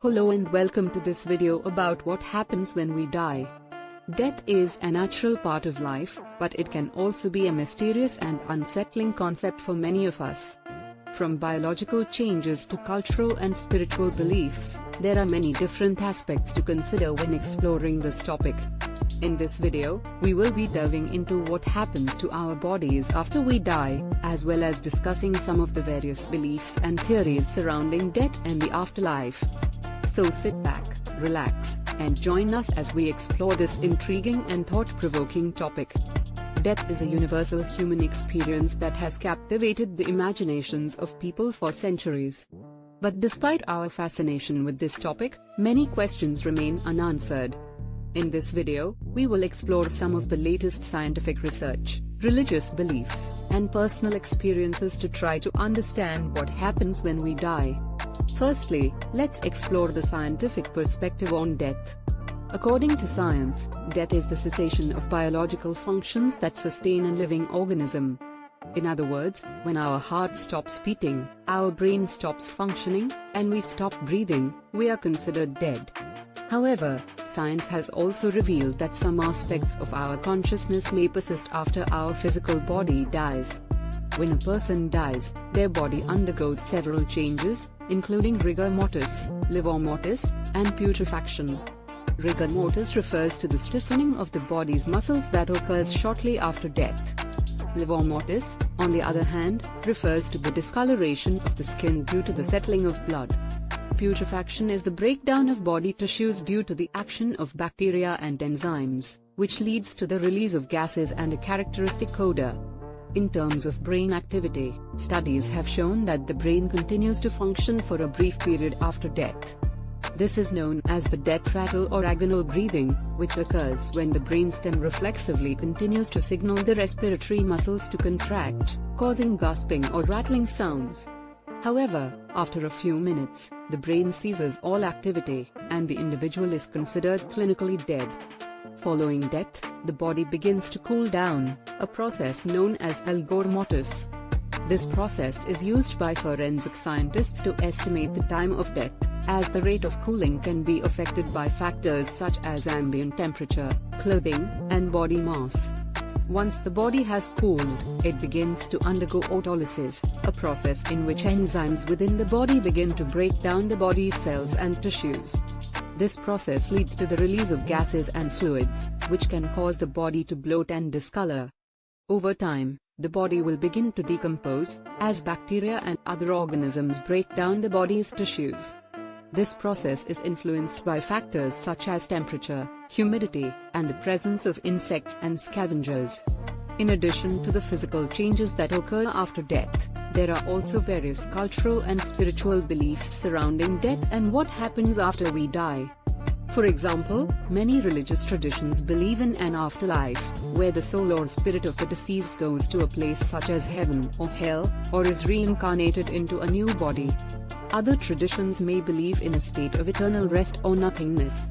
Hello and welcome to this video about what happens when we die. Death is a natural part of life, but it can also be a mysterious and unsettling concept for many of us. From biological changes to cultural and spiritual beliefs, there are many different aspects to consider when exploring this topic. In this video, we will be delving into what happens to our bodies after we die, as well as discussing some of the various beliefs and theories surrounding death and the afterlife. So sit back, relax, and join us as we explore this intriguing and thought-provoking topic. Death is a universal human experience that has captivated the imaginations of people for centuries. But despite our fascination with this topic, many questions remain unanswered. In this video, we will explore some of the latest scientific research, religious beliefs, and personal experiences to try to understand what happens when we die. Firstly, let's explore the scientific perspective on death. According to science, death is the cessation of biological functions that sustain a living organism. In other words, when our heart stops beating, our brain stops functioning, and we stop breathing, we are considered dead. However, science has also revealed that some aspects of our consciousness may persist after our physical body dies. When a person dies, their body undergoes several changes, including rigor mortis, livor mortis, and putrefaction. Rigor mortis refers to the stiffening of the body's muscles that occurs shortly after death. Livor mortis, on the other hand, refers to the discoloration of the skin due to the settling of blood. Putrefaction is the breakdown of body tissues due to the action of bacteria and enzymes, which leads to the release of gases and a characteristic odor. In terms of brain activity, studies have shown that the brain continues to function for a brief period after death. This is known as the death rattle or agonal breathing, which occurs when the brainstem reflexively continues to signal the respiratory muscles to contract, causing gasping or rattling sounds. However, after a few minutes, the brain ceases all activity, and the individual is considered clinically dead. Following death, the body begins to cool down, a process known as rigor mortis. This process is used by forensic scientists to estimate the time of death, as the rate of cooling can be affected by factors such as ambient temperature, clothing, and body mass. Once the body has cooled, it begins to undergo autolysis, a process in which enzymes within the body begin to break down the body's cells and tissues. This process leads to the release of gases and fluids, which can cause the body to bloat and discolor. Over time, the body will begin to decompose, as bacteria and other organisms break down the body's tissues. This process is influenced by factors such as temperature, humidity, and the presence of insects and scavengers. In addition to the physical changes that occur after death, there are also various cultural and spiritual beliefs surrounding death and what happens after we die. For example, many religious traditions believe in an afterlife, where the soul or spirit of the deceased goes to a place such as heaven or hell, or is reincarnated into a new body. Other traditions may believe in a state of eternal rest or nothingness.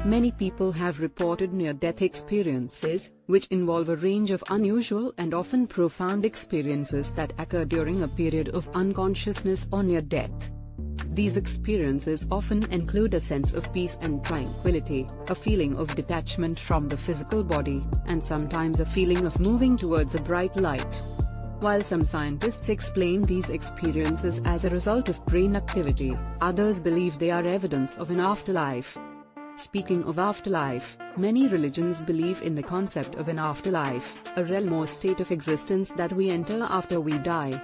Many people have reported near-death experiences, which involve a range of unusual and often profound experiences that occur during a period of unconsciousness or near death. These experiences often include a sense of peace and tranquility, a feeling of detachment from the physical body, and sometimes a feeling of moving towards a bright light. While some scientists explain these experiences as a result of brain activity, others believe they are evidence of an afterlife. Speaking of afterlife, many religions believe in the concept of an afterlife, a realm or state of existence that we enter after we die.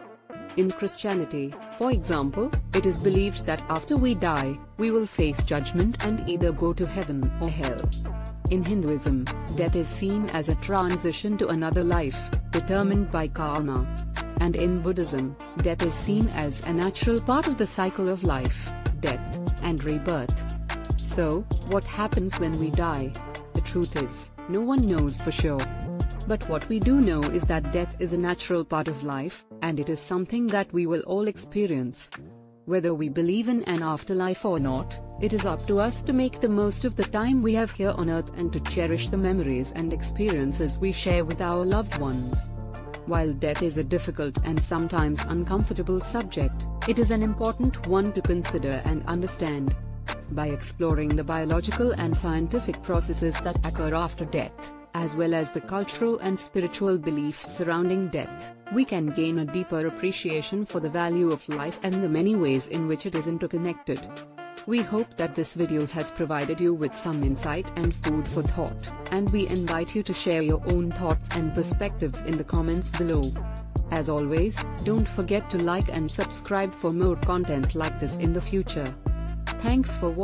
In Christianity, for example, it is believed that after we die, we will face judgment and either go to heaven or hell. In Hinduism, death is seen as a transition to another life, determined by karma. And in Buddhism, death is seen as a natural part of the cycle of life, death, and rebirth. So, what happens when we die? The truth is, no one knows for sure. But what we do know is that death is a natural part of life, and it is something that we will all experience. Whether we believe in an afterlife or not, it is up to us to make the most of the time we have here on earth and to cherish the memories and experiences we share with our loved ones. While death is a difficult and sometimes uncomfortable subject, it is an important one to consider and understand. by exploring the biological and scientific processes that occur after death, as well as the cultural and spiritual beliefs surrounding death, we can gain a deeper appreciation for the value of life and the many ways in which it is interconnected. We hope that this video has provided you with some insight and food for thought, and we invite you to share your own thoughts and perspectives in the comments below. As always, don't forget to like and subscribe for more content like this in the future. Thanks for watching.